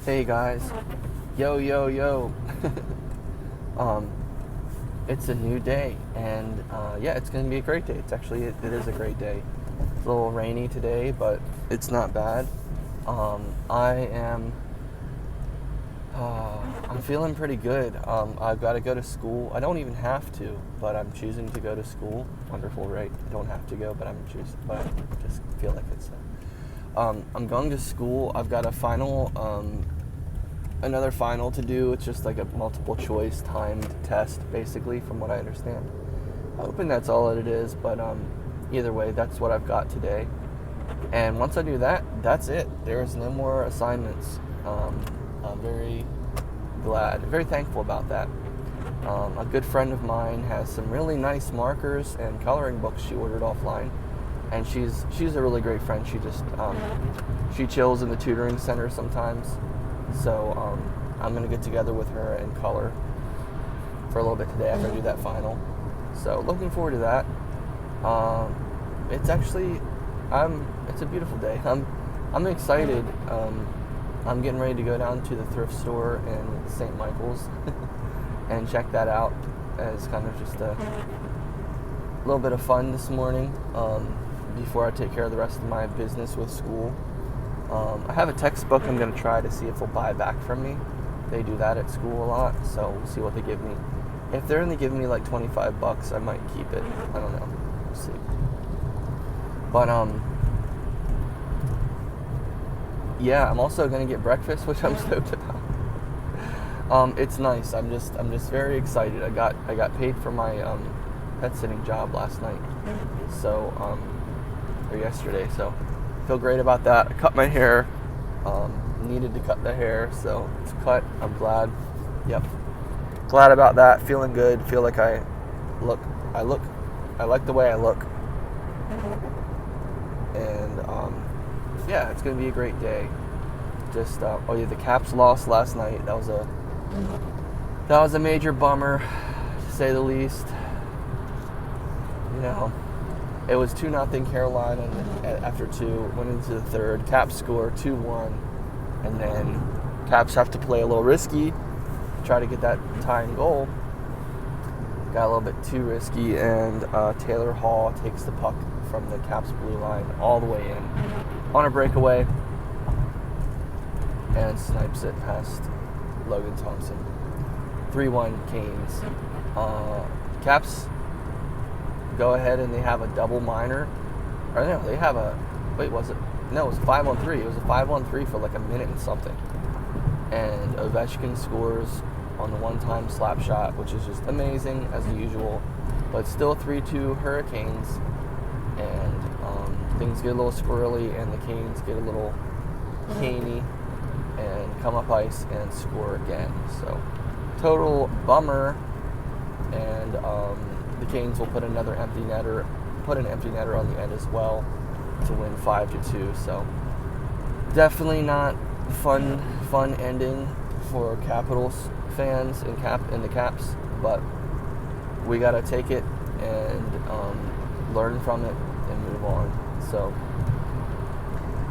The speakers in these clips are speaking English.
Hey guys, yo yo yo. um, it's a new day, and yeah, it's gonna be a great day. It is a great day. It's a little rainy today, but it's not bad. I am. I'm feeling pretty good. I've got to go to school. I don't even have to, but I'm choosing to go to school. Wonderful, right? I don't have to go, but I'm choosing. But I just feel like it's. I'm going to school. I've got a final. Another final to do. It's just like a multiple choice timed test, basically, from what I understand. I'm hoping that's all it is, but either way, that's what I've got today. And once I do that, that's it. There's no more assignments. I'm very glad, very thankful about that. A good friend of mine has some really nice markers and coloring books she ordered offline, and she's a really great friend. She chills in the tutoring center sometimes. So I'm going to get together with her and color for a little bit today after I do that final. So looking forward to that. It's a beautiful day. I'm excited. I'm getting ready to go down to the thrift store in St. Michael's and check that out as kind of just a little bit of fun this morning before I take care of the rest of my business with school. I have a textbook I'm going to try to see if they'll buy back from me. They do that at school a lot, so we'll see what they give me. If they're only giving me like $25, I might keep it. I don't know. We'll see. But, yeah, I'm also going to get breakfast, which I'm stoked about. It's nice. I'm just very excited. I got paid for my pet sitting job last night. So, or yesterday, so feel great about that. I cut my hair. Needed to cut the hair, so it's cut. I'm glad. Yep. Glad about that. Feeling good. Feel like I like the way I look. And yeah, it's gonna be a great day. Just the Caps lost last night. That was a major bummer, to say the least. You know, it was 2-0 Carolina after 2, went into the third. Caps score 2-1, and then Caps have to play a little risky, try to get that tying goal. Got a little bit too risky, and Taylor Hall takes the puck from the Caps blue line all the way in on a breakaway and snipes it past Logan Thompson. 3-1 Canes. Caps go ahead and they have a double minor. Or no, they have a... Wait, was it? No, it was 5-on-3. It was a 5-on-3 for like a minute and something. And Ovechkin scores on the one-time slap shot, which is just amazing, as usual. But still 3-2 Hurricanes. And things get a little squirrely, and the Canes get a little caney and come up ice and score again. So, total bummer. And the Canes will put an empty netter on the end as well to win 5-2. So definitely not fun ending for Capitals fans and the Caps, but we gotta take it and learn from it and move on. So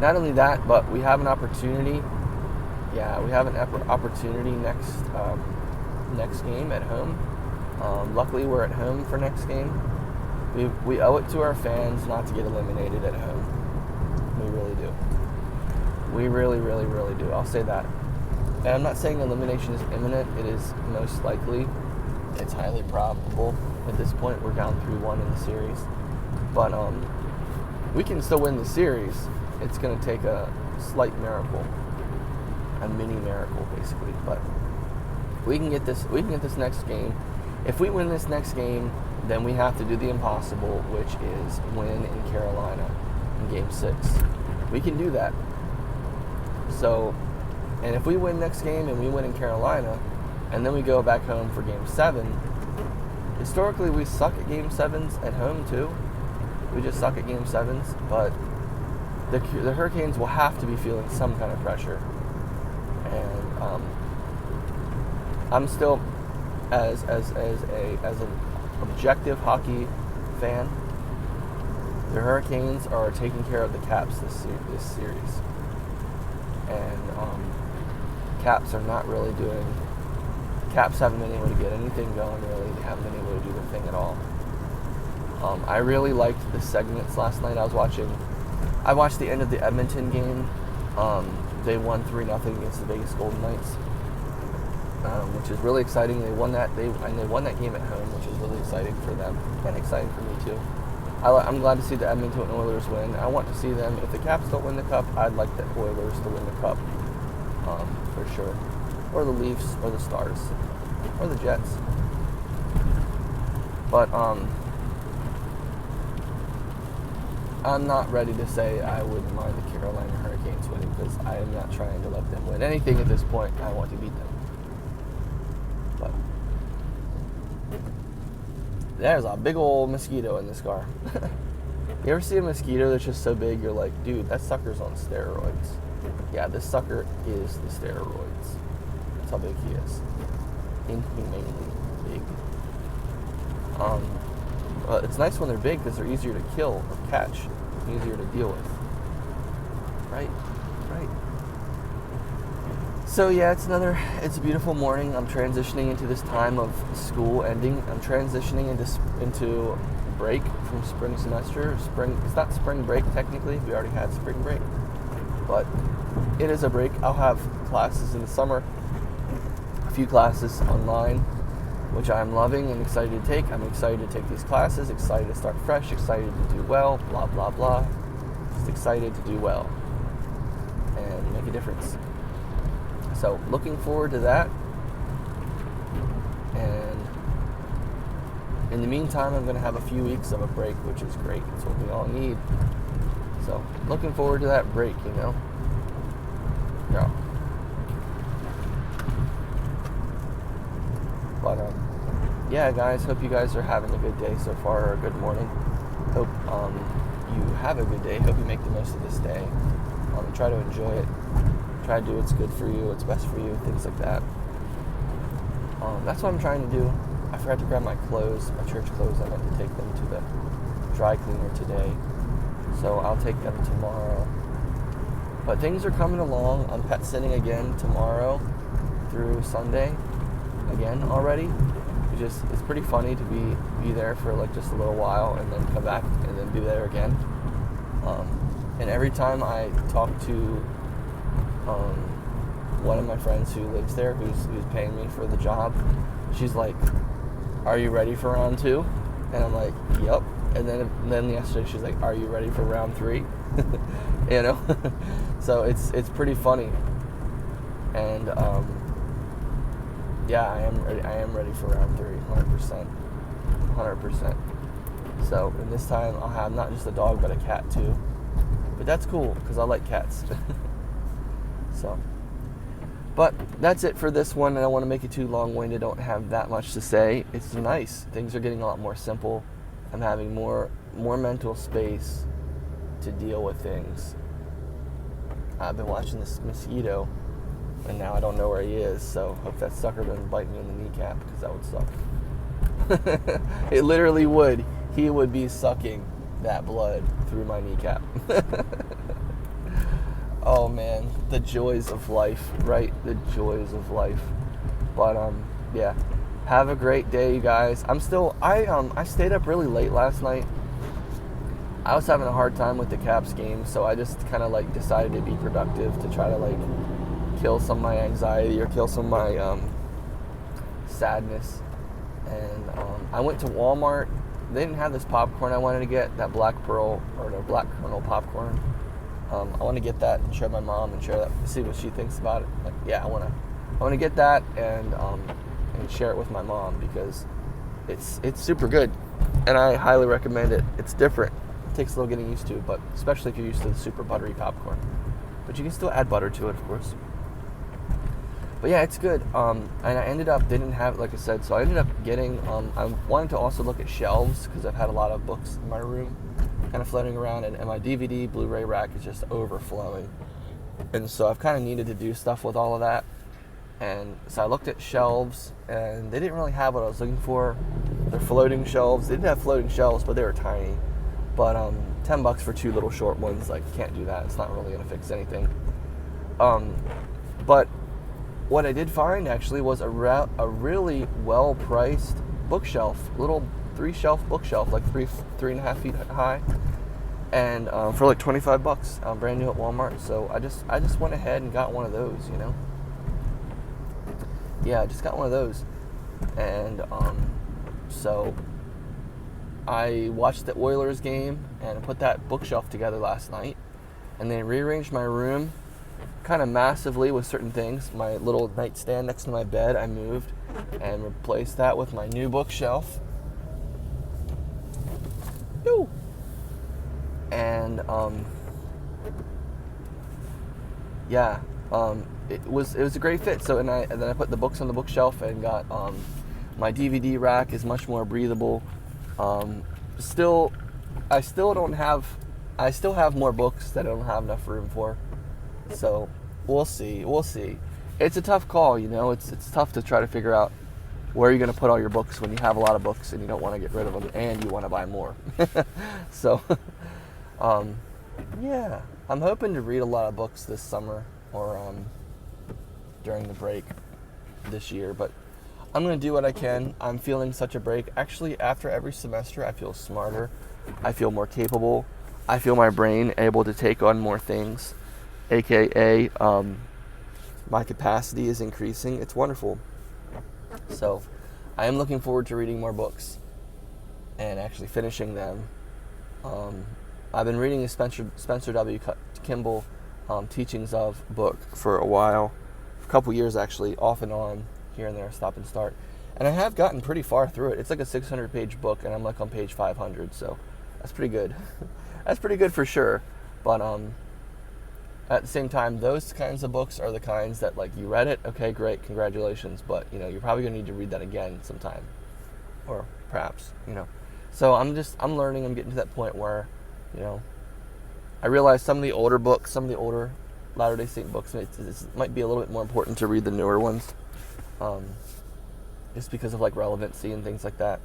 not only that, but we have an opportunity. Yeah, we have an opportunity next game at home. Luckily, we're at home for next game. We owe it to our fans not to get eliminated at home. We really do. We really, really, really do. I'll say that. And I'm not saying elimination is imminent. It is most likely. It's highly probable. At this point, we're down 3-1 in the series. But we can still win the series. It's going to take a slight miracle. A mini miracle, basically. But we can get this next game. If we win this next game, then we have to do the impossible, which is win in Carolina in Game 6. We can do that. So, and if we win next game and we win in Carolina, and then we go back home for Game 7, historically we suck at Game 7s at home too. We just suck at Game 7s, but the Hurricanes will have to be feeling some kind of pressure. And I'm still... As an objective hockey fan, the Hurricanes are taking care of the Caps this series, and Caps are not really doing. Caps haven't been able to get anything going really. They haven't been able to do their thing at all. I really liked the segments last night. I watched the end of the Edmonton game. They won 3-0 against the Vegas Golden Knights, which is really exciting. They won that. They won that game at home, which is really exciting for them and exciting for me too. I'm glad to see the Edmonton Oilers win. I want to see them. If the Caps don't win the cup, I'd like the Oilers to win the cup, for sure. Or the Leafs, or the Stars, or the Jets. But I'm not ready to say I wouldn't mind the Carolina Hurricanes winning, because I am not trying to let them win anything at this point. I want to beat them. But there's a big old mosquito in this car. You ever see a mosquito that's just so big, you're like, dude, that sucker's on steroids. Yeah, this sucker is the steroids. That's how big he is. Inhumanely big. It's nice when they're big because they're easier to kill or catch, easier to deal with. Right. So yeah, it's a beautiful morning. I'm transitioning into this time of school ending. I'm transitioning into break from spring semester. It's not spring break technically. We already had spring break, but it is a break. I'll have classes in the summer, a few classes online, which I'm loving and excited to take. I'm excited to take these classes, excited to start fresh, excited to do well, blah, blah, blah. Just excited to do well and make a difference. So looking forward to that. And in the meantime, I'm going to have a few weeks of a break, which is great. It's what we all need. So looking forward to that break, Yeah. But yeah, guys, hope you guys are having a good day so far, or a good morning. Hope you have a good day. Hope you make the most of this day. Try to enjoy it. Try to do what's good for you, what's best for you, things like that. That's what I'm trying to do. I forgot to grab my clothes, my church clothes. I meant to take them to the dry cleaner today, so I'll take them tomorrow. But things are coming along. I'm pet sitting again tomorrow through Sunday again already. It's pretty funny to be there for like just a little while and then come back and then be there again. And every time I talk to one of my friends who lives there, who's paying me for the job, she's like, "Are you ready for round 2?" And I'm like, "Yep." And then yesterday she's like, "Are you ready for round 3?" So it's pretty funny. And yeah, I am ready for round 3, 100%. So, and this time I'll have not just a dog, but a cat too. But that's cool, because I like cats. So, but that's it for this one. I don't want to make it too long-winded. Don't have that much to say. It's nice. Things are getting a lot more simple. I'm having more mental space to deal with things. I've been watching this mosquito, and now I don't know where he is, so hope that sucker doesn't bite me in the kneecap, because that would suck. It literally would. He would be sucking that blood through my kneecap. Oh man, the joys of life, right? The joys of life. But yeah, have a great day, you guys. I stayed up really late last night. I was having a hard time with the Caps game, so I just kind of like decided to be productive to try to like kill some of my anxiety or kill some of my sadness. And I went to Walmart. They didn't have this popcorn I wanted to get, that Black Pearl or the Black Kernel popcorn. I want to get that and show my mom and share that, see what she thinks about it. Like, yeah, I want to get that and share it with my mom, because it's super good, and I highly recommend it. It's different. It takes a little getting used to, but especially if you're used to the super buttery popcorn. But you can still add butter to it, of course. But yeah, it's good. And I ended up, didn't have, like I said, so I ended up getting, I wanted to also look at shelves, because I've had a lot of books in my room kind of floating around, and my DVD, Blu-ray rack is just overflowing. And so I've kind of needed to do stuff with all of that. And so I looked at shelves, and they didn't really have what I was looking for. They're floating shelves. They did have floating shelves, but they were tiny. But $10 for 2 little short ones, like, can't do that. It's not really going to fix anything. But what I did find actually was a really well priced bookshelf, little 3-shelf bookshelf, like 3.5 feet high, and for like $25, brand new at Walmart. So I just went ahead and got one of those, you know. Yeah, I just got one of those, and so I watched the Oilers game and put that bookshelf together last night, and then rearranged my room kind of massively with certain things. My little nightstand next to my bed, I moved and replaced that with my new bookshelf. Woo! And it was a great fit. So and then I put the books on the bookshelf and got my DVD rack is much more breathable. I still have more books that I don't have enough room for. So we'll see. It's a tough call, you know. It's tough to try to figure out where you're going to put all your books when you have a lot of books and you don't want to get rid of them and you want to buy more. So, yeah, I'm hoping to read a lot of books this summer or during the break this year, but I'm going to do what I can. I'm feeling such a break. Actually, after every semester, I feel smarter. I feel more capable. I feel my brain able to take on more things, aka my capacity is increasing. It's wonderful. So I am looking forward to reading more books and actually finishing them. I've been reading the Spencer W. Kimball Teachings of book for a while, a couple years actually, off and on, here and there, stop and start. And I have gotten pretty far through it. It's like a 600-page book, and I'm like on page 500, so that's pretty good. That's pretty good for sure. But at the same time, those kinds of books are the kinds that, like, you read it, okay, great, congratulations, but, you know, you're probably going to need to read that again sometime, or perhaps, you know. So I'm learning, I'm getting to that point where, you know, I realize some of the older books, some of the older Latter-day Saint books, it might be a little bit more important to read the newer ones, just because of, like, relevancy and things like that.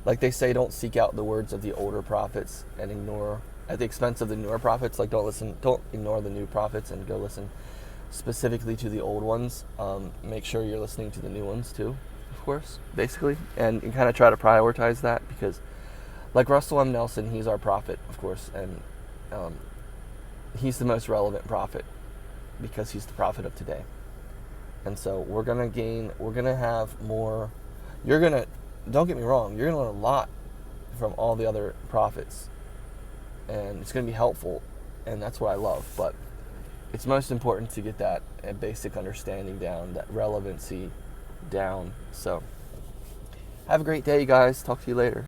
Like they say, don't seek out the words of the older prophets and ignore, at the expense of the newer prophets, like don't ignore the new prophets and go listen specifically to the old ones. Make sure you're listening to the new ones too, of course, basically, and kind of try to prioritize that, because like Russell M. Nelson, he's our prophet, of course, and he's the most relevant prophet because he's the prophet of today. And so we're going to have more, don't get me wrong, you're going to learn a lot from all the other prophets, and it's going to be helpful, and that's what I love. But it's most important to get that basic understanding down, that relevancy down. So have a great day, you guys. Talk to you later.